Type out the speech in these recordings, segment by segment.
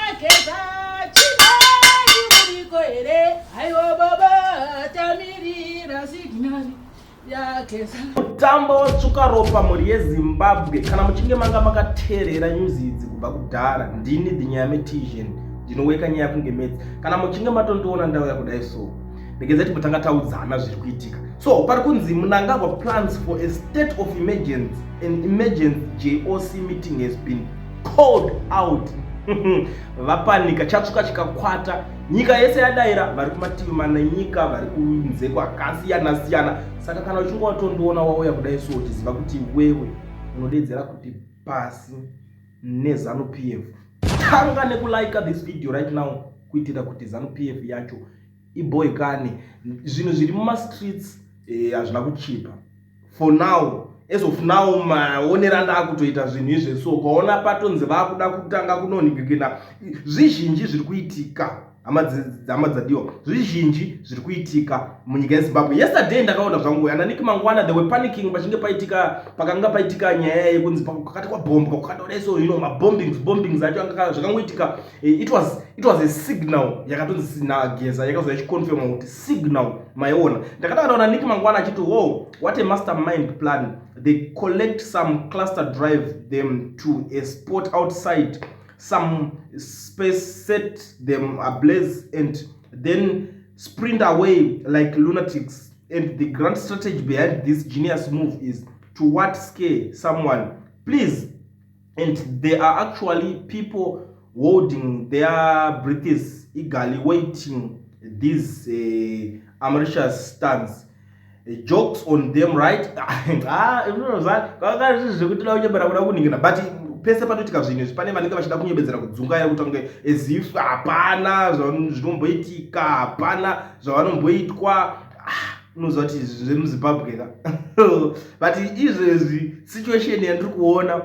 yakeza chimani muriko ere aiwa baba tamirira signali yakeza. Mutambo wotsuka ropa muri yeZimbabwe kana muchinge manga makateerera news idzi kubva kudhara ndini Dinyametision ndinoweka nyaya kunge medzi kana muchinge matondiona ndauya kudai so ndegezati mutanga taudzana zviri kuitika. So pari kunzi Mnangagwa plans for a state of emergency. An emergency JOC meeting has been called out. Vapanika chatsuka chikakwata nyika yese yadaira vari kumativi mana nyika vari kunze kwakasiyana siyana. Saka kana uchinge watondiona wauya kudai so uchiziva kuti wewe unodedzera kuti pasi neZanu PF. Tanga nekulike this video right now kuitira kuti ZANU PF yacho iboyikane. Zvinhu zviri muma streets hazvina kuchipa for now. As of now maonera ndakutoita zvinhu izvi so ukaona patonzi vakuda kutanga kunoningirikina zvizhinji zviri kuitika hama dzadiwa zvizhinji zviri kuitika munyika yeZimbabwe. Yesterday ndakaona zvangu yandaniki mangwana they were panicking pachinge pakanga paitika nyaya yekunzi pakati kwabhomba kwakadai so bombings acho zvakangoitika. It was a signal yakatonzi sina geza yakazo yachiconfirm kuti signal maiona. Ndakadaona Nick Mangwana achiti what a mastermind plan. They collect some cluster drive them to a spot outside some space, set them ablaze and then sprint away like lunatics. And the grand strategy behind this genius move is to what scare someone, please. And there are actually people holding their breaths eagerly waiting these avaricious stands. Jokes on them, right? But pese panoitika zvinhu izvi pane vanenge vachida kunyebedzera kudzungaira kuti kunge as hapana zvinomboitika, hapana zvavanomboitwa. Unoziva kuti zvemuZimbabwe ka but izvezvi situation yandiri kuona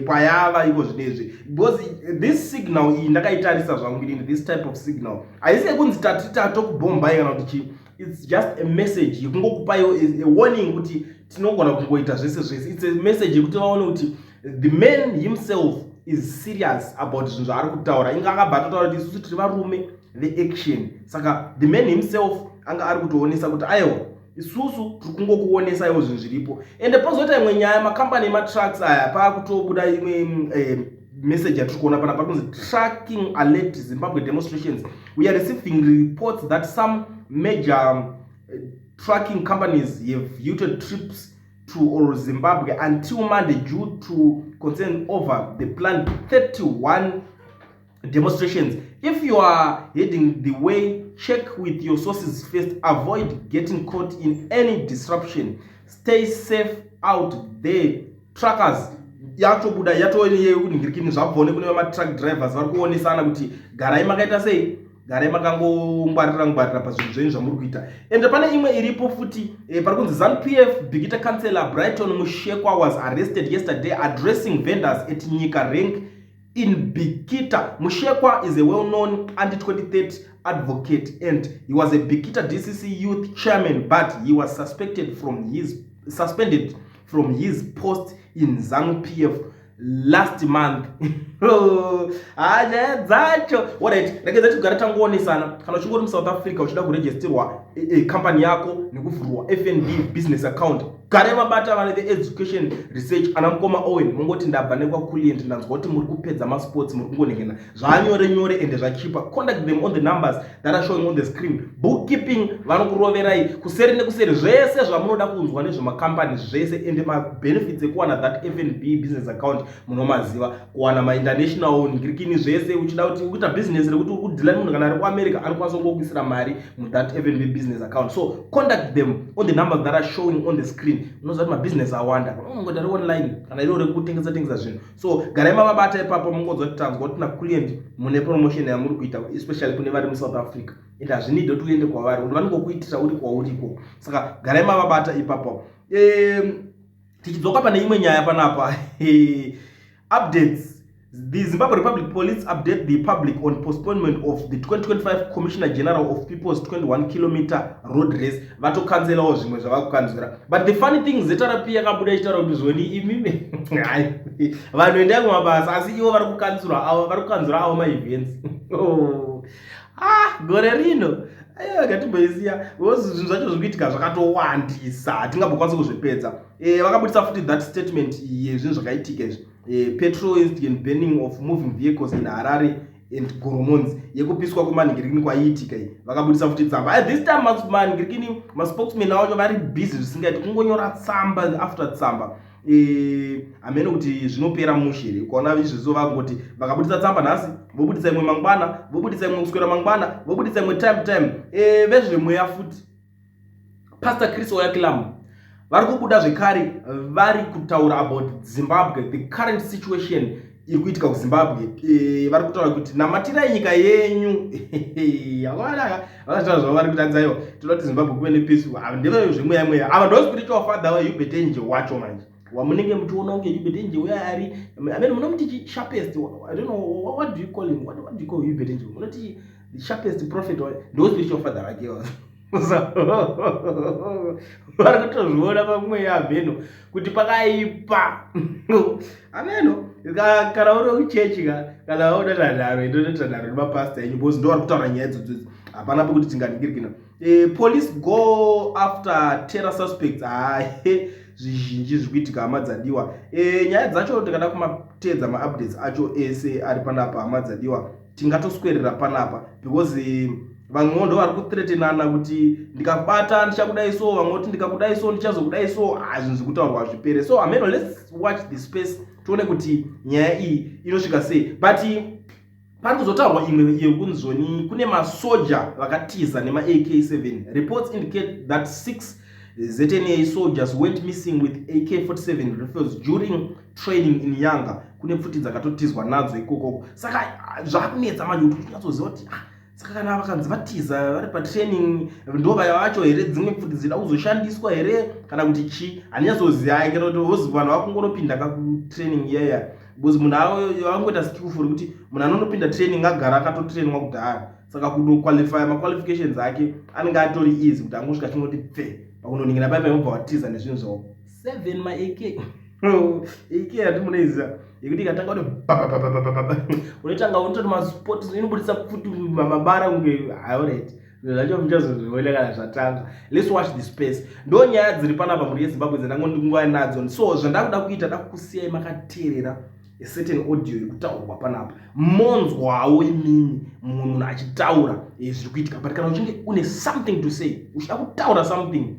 payava iko zvinezvi because this signal iyi ndakaitarisa zvangu ini this type of signal haisi yekunzi tatokubombai kana kuti it's just a message yekungokupayo a warning kuti tinogona kungoita zvese. It's a message yekuti vaone kuti the man himself is serious about zvinhu zvaari kutaura. Inga akabva totaura kuti isusu tiri varume veaction. Saka the man himself anga ari kutoonesa kuti aiwa isusu tiri kungokuonesaiwo zvinhu zviripo. Ende pozoita imwe nyaya makambani ematrucks aya paakutobuda imwe message yatiri kuona panapa kunzi tracking alert Zimbabwe demonstrations. We are receiving reports that some major trucking companies have halted trips to Zimbabwe until Monday due to concern over the planned 31 demonstrations. If you are heading the way, check with your sources first. Avoid getting caught in any disruption. Stay safe out there. Truckers yatobuda yatoenye kuningirikini zvabvone kune truck drivers vari kuonesana kuti garai makaita sei, garai makangongwarira pazvinhu zvenyu zvamuri kuita. Ende pane imwe iripo futi pari kunzi ZANU PF Bikita councillor Brighton Mushekwa was arrested yesterday addressing vendors at Nyika Rank in Bikita. Mushekwa is a well-known anti-2030 advocate and he was a Bikita DCC youth chairman, but he was suspended from his post in ZANU PF last month. Dzacho alright, ndakazati kugara tangoonesana kana uchingori muSouth Africa uchida kuregisterwa company yako nekuvhurwa FNB business account gare mabata vane the education research anamukoma Owen mungoti ndabva nekwakuliend ndanzwa kuti muri kupedza masports muri kungonengena zvanyore ende zvachipa. Contact them on the numbers that are showing on the screen. Bookkeeping vanokuroverai kuseri nekuseri zvese zvamunoda kunzwa nezvemacompany zvese ende mabenefits ekuwana that FNB business account munomaziva, kuwana mainternational ngirikini zvese uchida kuti ukuita business rekuti uri kudhila nemunhu kana ari kuAmerica anokwanisa kungokuisira mari muthat FNB business account. So contact them on the numbers that are showing on the screen. Unoziva kuti mabusiness awanda unongoita ri online kana iro rekutengesa zvinhu. So garai mavabata ipapo mungoziva kuti tanzwa kuti nakuclient mune promotion yamuri kuita especially kune vari muSouth Africa and hazvinidi kuti uende kwavari kuti vanongokuitira uri kwauriko. Saka garai mavabata ipapo. Tichidzoka pane imwe nyaya panapa updates The Zimbabwe Republic Police update the public on postponement of the 2025 Commissioner General of People's 21-kilometer road race. Vatocancelawo zvimwe zvavakukanzwira. But the funny thing ZRP yakabuda ichitaura kuti zvoni imimi vanhu endai kumabasa asi ivo vari kukanzura avo maevents. Gore rino akatimboisiya zvinhu zvacho zvikuitika zvakatowandisa hatingambokwanisa kuzvipedza. Vakabudisa futi that statement yezvinhu zvakaitika izvi. Petrol and burning of moving vehicles in Harare and Goromonzi yekupiswa kwemanhingirikini kwaiitika iyi vakabudisa futi tsamba. At this time manhingirikini maspokesman acho vari busy zvisingaiti kungonyora tsamba after tsamba. Amene kuti zvinopera mushere ukaona izvozvo vakungoti vakabudisa tsamba nhasi vobudisa imwe mangwana vobudisa imwe kuswera mangwana vobudisa imwe time vezvemweya futi. Pastor Chris Oyakhilome vari kubuda zvekare vari kutaura about Zimbabwe, the current situation iri kuitika kuZimbabwe. Vari kutaura kuti namatirai nyika yenyu vakataura zvavo vari kutadza ivo toda kuti Zimbabwe kuve nepeace. Ndeve zvemweya ava ndo spiritual father waHubert Enje wacho manje wamunenge muchiona kunge Hubert Enje uya ari amene munomuti sharpest. I don't know what do you call him, what do you call Hubert Enje? Munoti the sharpest prophet ndo spiritual father wake vari kutozviona pamweya ameno kuti pakaipa ameno kana uri kuchechi kana waona tanharo indotanharo nemapasta enyu bcause ndo vari kutaura nyaya idzodzodzi hapana pekuti tinganingirikina. Police go after terror suspects. Zvizhinji zviri kuitika hama dzadiwa. Nyaya dzacho tikada kumatedza maupdates acho ese ari panapa hama dzadiwa tingatoswerera panapa because vamwe ndo vari kuthreatenana kuti ndikabata ndichakudai so, vamwe kuti ndikakudai so ndichazokudai so. Zvinhu zvekutaurwa zvipere. So ameno let's watch the space tione kuti nyaya iyi inosvika sei. But pari kuzotaurwa imwe yekunzoni kune masoja vakatiza nema AK-47. Reports indicate that 6 ZNA soldiers went missing with AK-47 rifles during training in Yanga. Kune futi dzakatotizwa nadzo ikoko. Saka zvakunetsa manje kuti kunyatsoziva kuti saka kana vakanzi vatiza vari patraining ndo vaya vacho here dzimwe futi dzida kuzoshandiswa here kana kuti chi handinyazoziva aikera kuti vozi vanhu vakungonopinda kakutraining iyaya because munhu avangoita skillful kuti munhu anonopinda training agara akatotrainwa kudhara saka kunoqualifya maqualifications ake anenge atori easy kuti angosvika chingoti pfe pakunoningira paipa imobva watiza nezvinhu zvavo 7 ma-AK AK hatimunoiziva yekuti ikatanga kuti unotanga unototi masports inobudisa futi mabara kunge alright zvacho muchazozvionekana zvatanga. Let's watch the space. Ndo nyaya dziri panapa muri yeZimbabwe dzandangondinguva nadzo. So zvandakuda kuita ndakusiyai makateerera a certain audio irikutaurwa panapa monzwawo imini munhu achitaura zviri kuitika. But kana uchinge une something to say uchida kutaura something,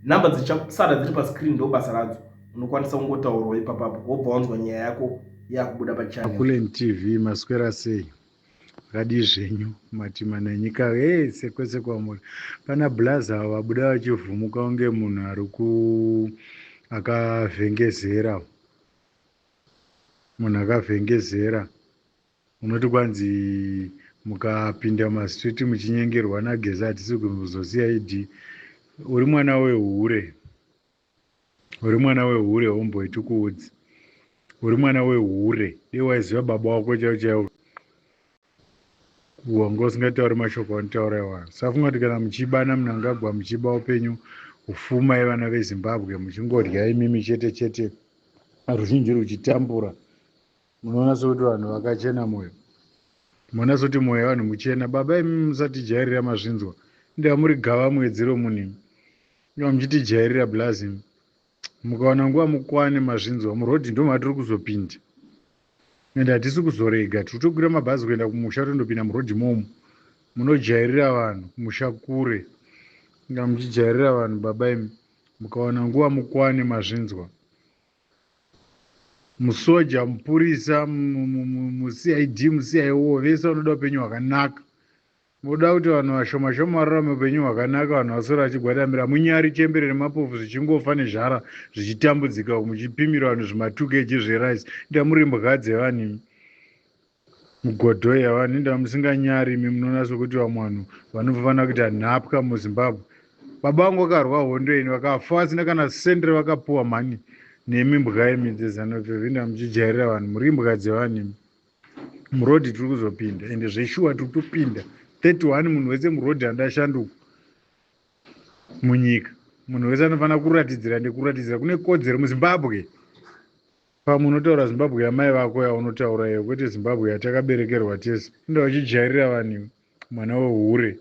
namba dzichasara dziri pascreen ndo basa radzo unokwanisa kungotaurawo ipapapo wobva wanzwa nyaya yako yakubuda pachannel. Kulen TV maswera sei vakadii zvenyu matimana enyika yese kwese kwamuri. Pana blaza vabuda vachivhumuka kunge munhu ari akavhengezera, munhu akavhengezera unoti kwanzi mukapinda mastreet muchinyengerwa nagezi hatisi kuzosiya ID. Uri mwana wehure, uri mwana wehure homboiti kuudzi, uri mwana wehure dei waiziva baba wako chaivo chaivo wanga usingatauri mashoko anotaura iwana. Safunga kuti kana muchibana munhu angagwa muchiba upenyu ufumai vana veZimbabwe muchingodya imimi chete chete ruzhinji ruchitambura. Munoona sokuti vanhu vakachena mwoyo, munoona sokuti mwoyo yavanhu muchena. Baba imimi musatijairira mazvinzwa ndava muri gava mwedziro munimi iva muchitijairira blazim. Mukaona nguva mukwane mazvinzwa murodhi ndo matiri kuzopinda ende hatisi kuzorega. Tiri kutokwira mabhazi kuenda kumusha tondopinda murodhi momo. Munojairira vanhu kumusha kure nga muchijairira vanhu. Baba imi mukaona nguva mukwane mazvinzwa. Musoja, mupurisa, muCID, muCIO vese vanoda upenyu hwakanaka. Munoda kuti vanhu vashoma shoma vararame upenyu hwakanaka, vanhu vasora vachigwadamira munyari chembere nemapofu zvichingofa nezvara zvichitambudzika muchipimira vanhu zvima2kg zverice. Inda muri mbwa dzevanhu mugodhoya vanhu inda musinganyari imi munoona sokuti vamwe vanhu vanofanira kuita nhapwa muZimbabwe. Baba vangu vakarwa hondo ini vakafa vasina kana sendre vakapuwa mhani nemi mbwa yemi dzezanope vinda muchijairira vanhu muri imbwa dzevanhu murodhi tiri kuzopinda ende zveshuwa tiri kutopinda 31 munhu wese murodhi andashanduka munyika. Munhu wese anofanira kuratidzira nekuratidzira kune kodzero muzimbabwe. Pamunotaura zimbabwe yamai vako yaunotaura iyo kwete zimbabwe yatakaberekerwa tese. Inda uchijairira vanhu mwana wehure.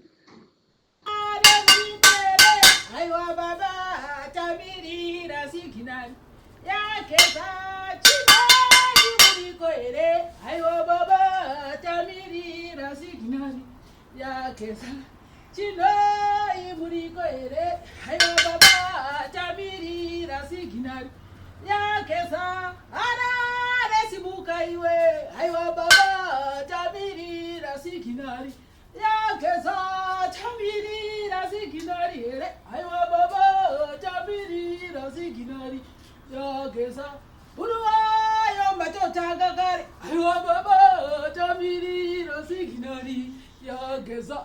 Chinoi muriko ere, hayo baba tamirira signal. Ya kesa ara resibuka iwe, hayo baba tamirira signal. Ya kesa tamirira signal ere, hayo baba tamirira signal. Ya kesa uruwa yo macho tagagare, hayo baba tamirira signal. Ya kesa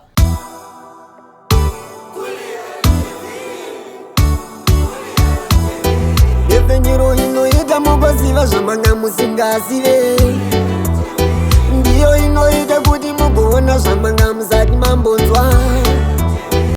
Yevenyero inoita mugoziva zvamanga musingazive, ndiyo inoita kuti mugoona zvamanga musati mambonzwa.